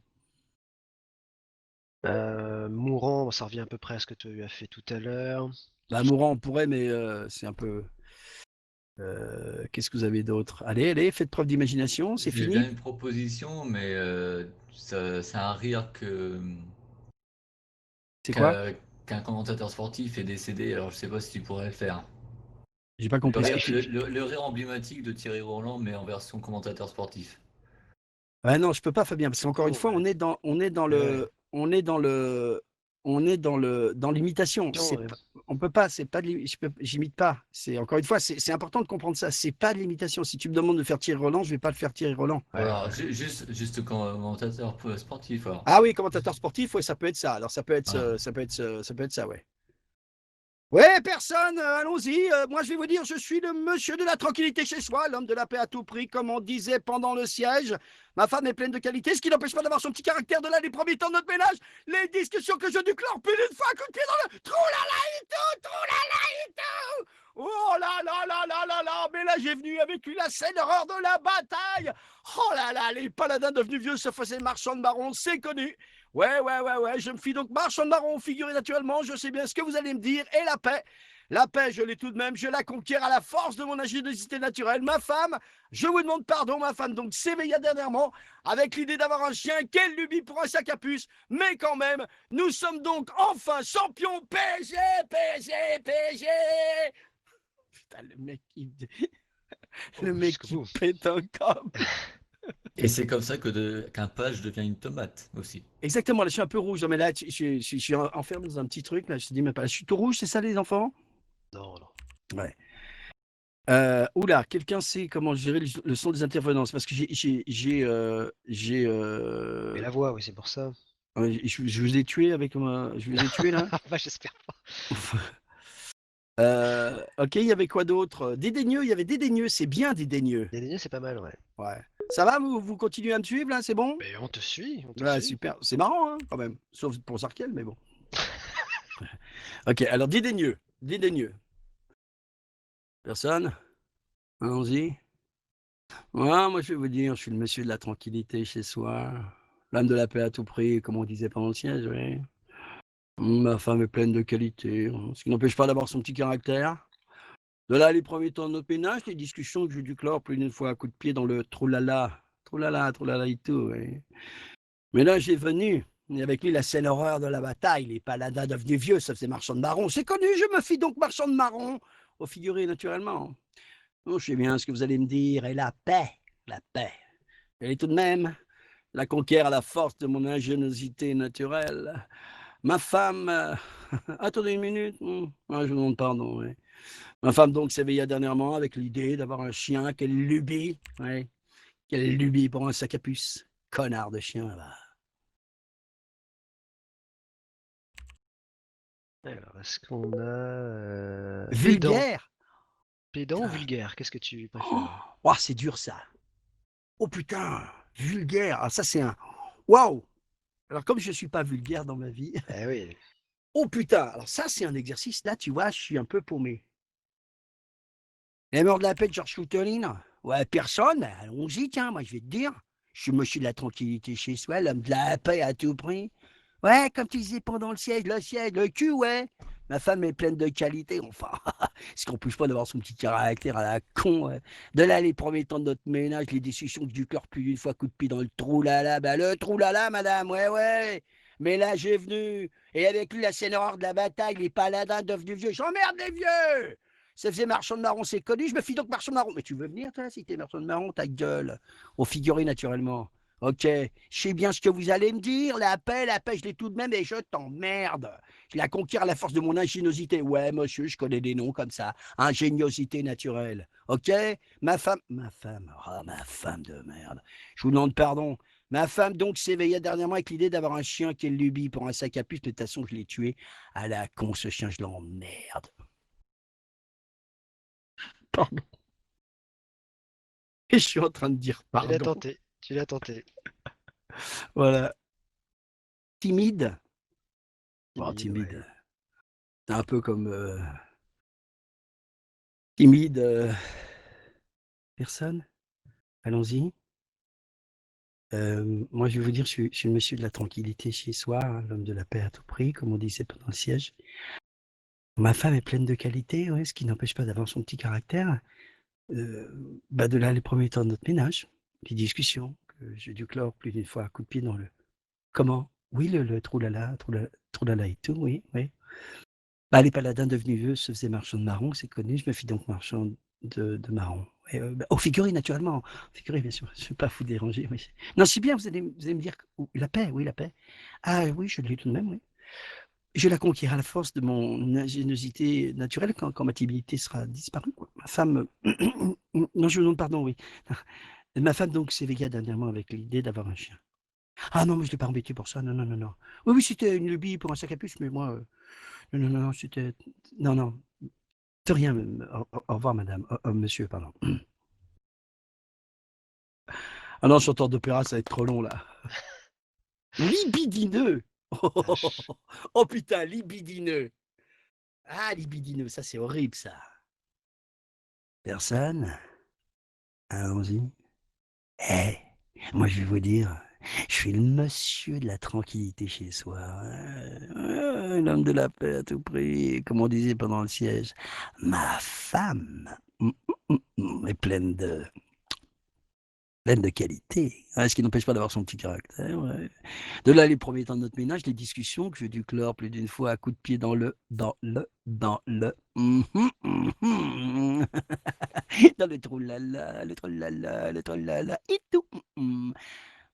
Mourant, ça revient à peu près à ce que tu as fait tout à l'heure. Bah, mourant, on pourrait, mais c'est un peu. Qu'est-ce que vous avez d'autre? Allez, faites preuve d'imagination, c'est J'ai bien fini? une proposition, mais c'est un rire C'est quoi? qu'un commentateur sportif est décédé, alors je sais pas si tu pourrais le faire. J'ai pas Le compris ce que rire, tu. le rire emblématique de Thierry Roland, mais en version commentateur sportif. Ouais, non, je peux pas, Fabien, parce qu'encore une Oh, fois, ouais. on est dans Ouais. le, on est dans le, on est dans l'imitation. Tiens, ouais. On peut pas, c'est pas, j'imite pas. C'est encore une fois, c'est important de comprendre ça. C'est pas de l'imitation. Si tu me demandes de faire Thierry Roland, je vais pas le faire Thierry Roland. Ouais, Voilà, ouais. juste commentateur sportif, alors. Ah oui, commentateur sportif, ouais, ça peut être ça. Alors Voilà. ça peut être ça, ouais. Ouais, personne, allons-y. Moi, je vais vous dire, je suis le monsieur de la tranquillité chez soi, l'homme de la paix à tout prix, comme on disait pendant le siège. Ma femme est pleine de qualités, ce qui n'empêche pas d'avoir son petit caractère de là les premiers temps de notre ménage. Les discussions que je déclare plus d'une fois, coup de pied dans le trou-la-la-ito. Oh là là là là là là, mais là j'ai venu avec lui la scène horreur de la bataille. Oh là là, les paladins devenus vieux se faisaient marchands de marron, c'est connu. Ouais, je me fie donc marchand de marron, figurez naturellement, je sais bien ce que vous allez me dire, et la paix. La paix, je l'ai tout de même, je la conquiers à la force de mon ingéniosité naturelle. Ma femme, je vous demande pardon, ma femme donc s'éveilla dernièrement avec l'idée d'avoir un chien, quelle lubie pour un sac à puce, mais quand même, nous sommes donc enfin champions PSG, PSG, PSG. Putain, le Oh, mec jusqu'au qui bout. pète un câble. Et c'est comme ça qu'un page devient une tomate aussi. Exactement, là je suis un peu rouge, non, mais là je suis enfermé dans un petit truc, là je te dis même pas, je suis tout rouge, c'est ça les enfants? Non, non. Ouais. Oula, quelqu'un sait comment gérer le son des intervenants? C'est parce que Mais la voix, oui, c'est pour ça. je vous ai tué avec je vous ai tué là? Bah, j'espère pas. Ok, il y avait quoi d'autre? Dédaigneux, il y avait dédaigneux, c'est bien dédaigneux. Les derniers, c'est pas mal, ouais. Ouais. Ça va, vous continuez à me suivre là, c'est bon? Mais on te suit, on te Ouais, suit. super. C'est marrant, hein, quand même. Sauf pour Sarkiel, mais bon. Ok, alors dédaigneux. Dédaigneux. Personne? Allons-y. Ouais, moi, je vais vous dire, je suis le monsieur de la tranquillité chez soi. L'âme de la paix à tout prix, comme on disait pendant le siège, oui. Ma femme est pleine de qualités, ce qui n'empêche pas d'avoir son petit caractère. De là, les premiers temps de notre ménage, les discussions que j'ai dû clore plus d'une fois à coup de pied dans le troulala et tout, oui. Mais là, j'ai venu. Et avec lui, la scène horreur de la bataille, les paladins devenus vieux, ça faisait marchand de marron. C'est connu, je me fis donc marchand de marron, au figuré naturellement. Oh, je sais bien ce que vous allez me dire, et la paix, la paix. Elle est tout de même, la conquiert à la force de mon ingéniosité naturelle. Ma femme, attendez une minute, ah, je vous demande pardon, oui. Ma femme donc s'éveilla dernièrement avec l'idée d'avoir un chien, quelle lubie, oui, quelle lubie pour un sac à puce. Connard de chien, là. Alors, est-ce qu'on a pédant? Vulgaire. Pédant ou vulgaire? Qu'est-ce que tu préfères? Oh, c'est dur ça. Oh putain, vulgaire. Ah, ça c'est un. Waouh. Alors comme je ne suis pas vulgaire dans ma vie. Eh oui. Oh putain. Alors ça c'est un exercice. Là tu vois, je suis un peu paumé. Les morts de la paix de George Clooney. Ouais, personne. Allons-y, tiens, moi je vais te dire. Je suis monsieur de la tranquillité chez soi, l'homme de la paix à tout prix. Ouais, comme tu disais pendant le siège, le cul, ouais. Ma femme est pleine de qualité, enfin. Est-ce qu'on pousse pas d'avoir son petit caractère à la con, ouais. De là, les premiers temps de notre ménage, les discussions du cœur plus d'une fois, coup de pied dans le trou là là. Bah, le trou là là, madame, ouais, ouais. Mais là, j'ai venu. Et avec lui, la scène horreur de la bataille, les paladins devenus vieux. J'emmerde les vieux! Ça faisait marchand de marron, c'est connu. Je me fie donc marchand de marron. Mais tu veux venir, toi, si t'es marchand de marron, ta gueule. Au figuré, naturellement. Ok, je sais bien ce que vous allez me dire. La paix, je l'ai tout de même et je t'emmerde. Je la conquiers à la force de mon ingéniosité. Ouais, monsieur, je connais des noms comme ça. Ingéniosité naturelle. Ok, ma femme de merde. Je vous demande pardon. Ma femme, donc, s'éveilla dernièrement avec l'idée d'avoir un chien qu'elle lubie pour un sac à puce. De toute façon, je l'ai tué. À la con, ce chien, je l'emmerde. Pardon. Et je suis en train de dire Tu l'as pardon. tenté. Tu l'as tenté. Voilà. Timide. Bon, Timide, timide. ouais. C'est un peu comme timide. Personne. Allons-y. Moi, je vais vous dire, je suis le monsieur de la tranquillité chez soi, hein, l'homme de la paix à tout prix, comme on disait pendant le siège. Ma femme est pleine de qualités, ouais, ce qui n'empêche pas d'avoir son petit caractère. Bah de là, les premiers temps de notre ménage, les discussions, que j'ai dû clore plus d'une fois à coup de pied dans le. Comment? Oui, le troulala, troulala et tout, oui, oui. Bah, les paladins devenus vieux se faisaient marchands de marron, c'est connu. Je me fis donc marchand de marron. Et, bah, au figuré, naturellement. Au figuré, bien sûr. Je ne vais pas vous déranger. Oui. Non, c'est bien, vous allez me dire. La paix, oui, la paix. Ah oui, je l'ai tout de même, oui. Je la conquiers à la force de mon ingéniosité naturelle quand ma timidité sera disparue, quoi. Ma femme. Non, je vous demande pardon, oui. Ma femme, donc, s'éveilla dernièrement avec l'idée d'avoir un chien. Ah non, mais je ne l'ai pas embêté pour ça. Non, non, non, non. Oui, oui, c'était une lubie pour un sac à puce, mais moi. Non, non, non, non, c'était. Non, non. De rien. Au revoir, madame. Monsieur, pardon. Ah non, chanteur d'opéra, ça va être trop long, là. Libidineux. Oh, Vache. oh, putain, libidineux. Ah, libidineux, ça, c'est horrible, ça. Personne? Allons-y. Eh, moi, je vais vous dire, je suis le monsieur de la tranquillité chez soi. L'homme de la paix à tout prix, comme on disait pendant le siège. Ma femme est pleine de qualité, hein, ce qui n'empêche pas d'avoir son petit caractère. Ouais. De là, les premiers temps de notre ménage, les discussions que j'ai dû clore plus d'une fois à coups de pied dans le, dans le trollala, le trollala, le trollala, et tout.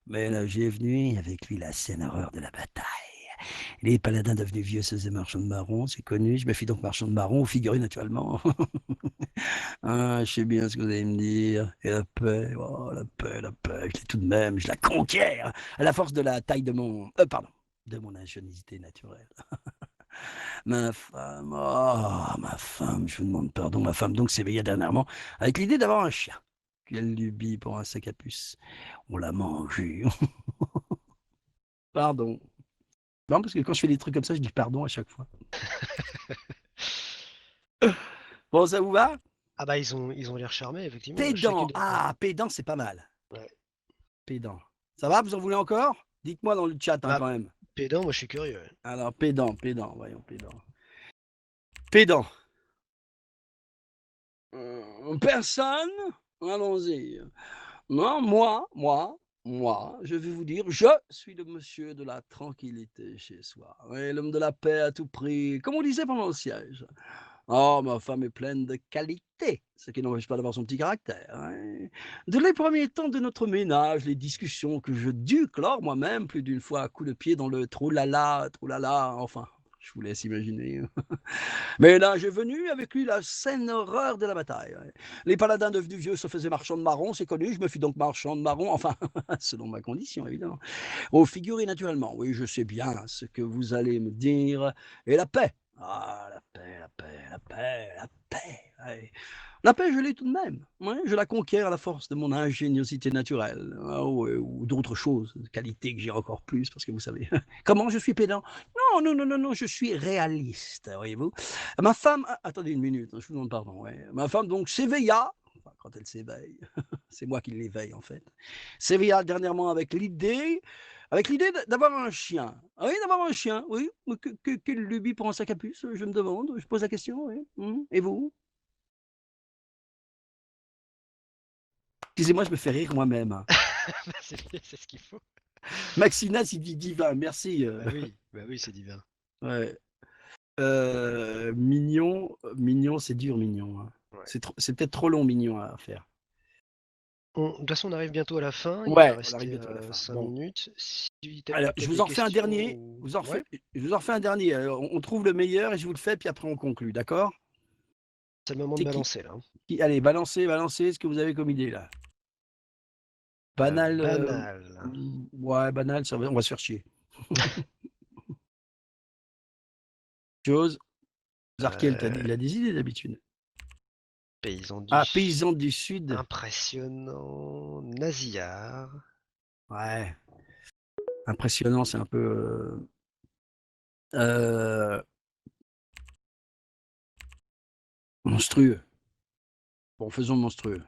Mais là, j'ai venu avec lui la scène horreur de la bataille. Les paladins devenus vieux se faisaient marchands de marron, c'est connu. Je me fis donc marchand de marron, figuré naturellement. Ah, je sais bien ce que vous allez me dire. Et la paix, oh, la paix, je l'ai tout de même, je la conquiers à la force de la taille de mon. Pardon, de mon ingéniosité naturelle. Ma femme, je vous demande pardon, ma femme donc s'éveilla dernièrement avec l'idée d'avoir un chien. Quelle lubie pour un sac à puce. On l'a mangé. Pardon. Non, parce que quand je fais des trucs comme ça, je dis pardon à chaque fois. Bon, ça vous va? Ah bah ils ont l'air charmés, effectivement. Chacune Pédant. de... Ah, pédant, c'est pas mal. Ouais. Pédant. Ça va, vous en voulez encore? Dites-moi dans le chat, hein, Bah, quand même. pédant, moi je suis curieux. Ouais. Alors, pédant, voyons, pédant. Pédant. Personne? Allons-y. Non, moi, moi, je vais vous dire, je suis le monsieur de la tranquillité chez soi. Oui, l'homme de la paix à tout prix, comme on disait pendant le siège. Oh, ma femme est pleine de qualités, ce qui n'empêche pas d'avoir son petit caractère, hein. De les premiers temps de notre ménage, les discussions que je dus clore moi-même plus d'une fois à coups de pied dans le trou là là, enfin, je vous laisse imaginer. Mais là, j'ai venu avec lui la scène horreur de la bataille, ouais. Les paladins devenus vieux se faisaient marchands de marrons, c'est connu, je me fis donc marchand de marrons, enfin, selon ma condition, évidemment. Aux figurés, naturellement, oui, je sais bien ce que vous allez me dire. Et la paix? Ah, la paix, la paix, la paix, la paix, ouais. La paix, je l'ai tout de même. Ouais, je la conquiers à la force de mon ingéniosité naturelle. Ah ouais, ou d'autres choses, de qualités que j'ai encore plus, parce que vous savez, comment je suis pédant? Non, non, non, non, non, je suis réaliste, voyez-vous. Ma femme, attendez une minute, je vous demande pardon. Ouais. Ma femme donc s'éveilla, enfin, quand elle s'éveille, c'est moi qui l'éveille en fait, s'éveilla dernièrement avec l'idée d'avoir un chien. Ah oui, d'avoir un chien, oui. Quelle lubie pour un sac à puce, je me demande, je pose la question, oui. Et vous? Excusez-moi, je me fais rire moi-même, hein. Bah, c'est bien, c'est ce qu'il faut. Maxinas, il dit divin, merci. Bah oui, c'est divin. Ouais. Mignon, c'est dur, mignon, hein. Ouais. C'est peut-être trop long, mignon à faire. De toute façon, on arrive bientôt à la fin. Il va Ouais, on rester arrive bientôt à la fin. 5 Bon, minutes. Si tu alors, as je peut-être vous des en refais un questions dernier. ou... Je vous en refais un dernier. On trouve le meilleur et je vous le fais, puis après on conclut, d'accord? C'est le moment de C'est qui, balancer là, hein. Allez, balancez ce que vous avez comme idée là. Banal. Banal. Ouais, banal, on va se faire chier. Chose. Zarkiel, il a des idées d'habitude. Paysan du Ah, paysan du Sud. Impressionnant. Nasillard. Ouais. Impressionnant, c'est un peu. Euh, monstrueux. Bon, faisons monstrueux.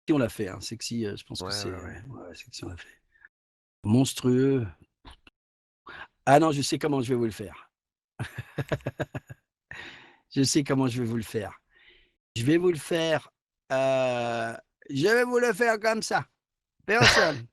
Si on l'a fait, hein, sexy, je pense que Ouais, c'est. ouais, ouais. Ouais, sexy, on l'a fait. Monstrueux. Ah non, je sais comment je vais vous le faire. Je sais comment je vais vous le faire. Je vais vous le faire. euh, je vais vous le faire comme ça. Personne.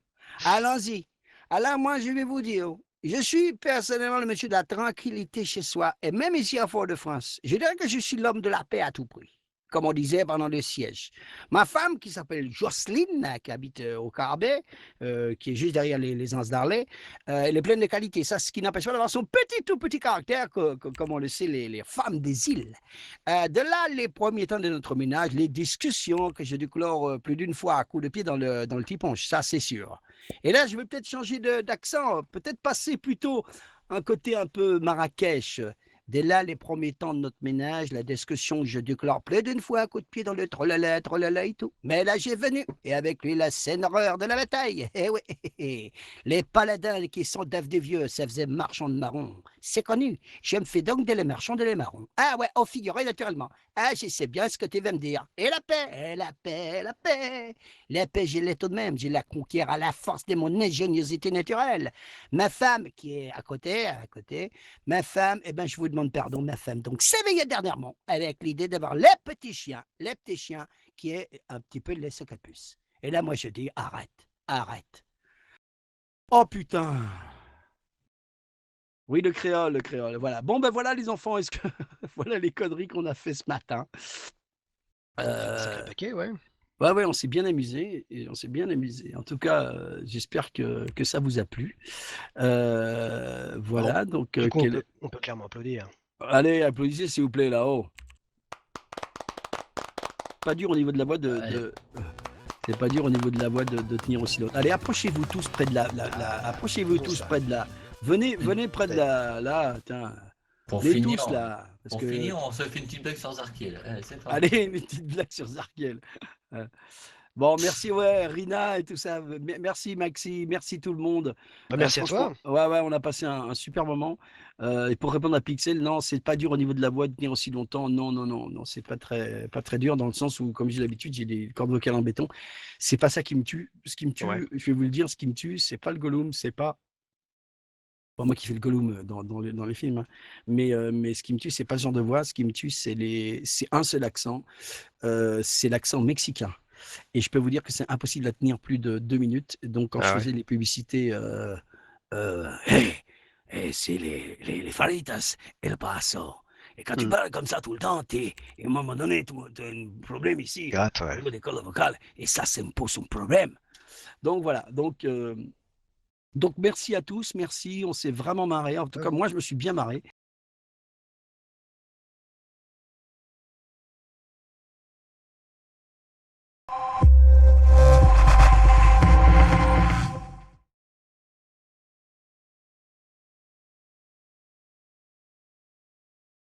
Allons-y. Alors, moi, je vais vous dire, je suis personnellement le monsieur de la tranquillité chez soi, et même ici à Fort-de-France, je dirais que je suis l'homme de la paix à tout prix, comme on disait pendant le siège. Ma femme, qui s'appelle Jocelyne, qui habite au Carbet, qui est juste derrière les Anses d'Arlet, elle est pleine de qualités. Ça, ce qui n'empêche pas d'avoir son tout petit caractère, comme on le sait, les femmes des îles. De là, les premiers temps de notre ménage, les discussions que j'ai dû clore plus d'une fois à coups de pied dans le tiponche, ça c'est sûr. Et là, je vais peut-être changer d'accent, peut-être passer plutôt un côté un peu Marrakech. Dès là, les premiers temps de notre ménage, la discussion, je déclare plus d'une fois un coup de pied dans le trolala et tout. Mais là, j'ai venu, et avec lui, la scène horreur de la bataille. Eh oui, les paladins qui sont d'Ave des vieux, ça faisait marchand de marron. C'est connu. Je me fais donc de les marchands de les marrons. Ah ouais, au figuré, naturellement. Ah, je sais bien ce que tu vas me dire. Et la paix, et la paix, la paix. La paix, je l'ai tout de même. Je la conquiert à la force de mon ingéniosité naturelle. Ma femme, qui est à côté, ma femme, eh ben, je vous demande pardon, ma femme, donc s'éveillait dernièrement avec l'idée d'avoir les petits chiens, qui est un petit peu le socapus. Et là, moi, je dis, arrête, arrête. Oh putain. Oui, le créole, le créole. Voilà. Bon, ben voilà, les enfants, est-ce que voilà les conneries qu'on a fait ce matin. On a fait un sacré Euh, paquet, ouais. Ouais, ouais, on s'est bien amusé et on s'est bien amusé. En tout cas, j'espère que ça vous a plu. Bon, Voilà, donc du coup, on peut clairement applaudir. allez, applaudissez s'il vous plaît là-haut. Pas dur au niveau de la voix Ouais. c'est pas dur au niveau de la voix de tenir aussi longtemps. Allez, approchez-vous tous près de approchez-vous Faisons tous ça. près de la. Venez près de là, tiens. Pour Venez finir, tous là, parce pour que finir, on se fait une petite blague sur Zarkiel. C'est pas allez, une petite blague sur Zarkiel. Bon, merci, ouais, Rina et tout ça. Merci, Maxi. Merci, tout le monde. Bah, merci à Franchement, toi. ouais, on a passé un super moment. Et pour répondre à Pixel, non, c'est pas dur au niveau de la voix de tenir aussi longtemps. Non, non, non, non, c'est pas très dur dans le sens où, comme j'ai l'habitude, j'ai des cordes vocales en béton. C'est pas ça qui me tue. Ce qui me Ouais. tue, je vais vous le dire, ce qui me tue, c'est pas le Gollum, c'est pas moi qui fais le Gollum dans les films, hein. Mais ce qui me tue, c'est pas ce genre de voix. Ce qui me tue, c'est un seul accent. C'est l'accent mexicain. Et je peux vous dire que c'est impossible à tenir plus de 2 minutes. Donc, quand je Ah ouais. faisais les publicités, hey, hey, c'est les Faritas, El Paso. Et quand tu Hmm. parles comme ça tout le temps, à un moment donné, tu as un problème ici, Gratte, au ouais. niveau des cordes vocales. Et ça me pose un problème. Donc, voilà. Donc, merci à tous. Merci. On s'est vraiment marré. En tout cas, moi, je me suis bien marré.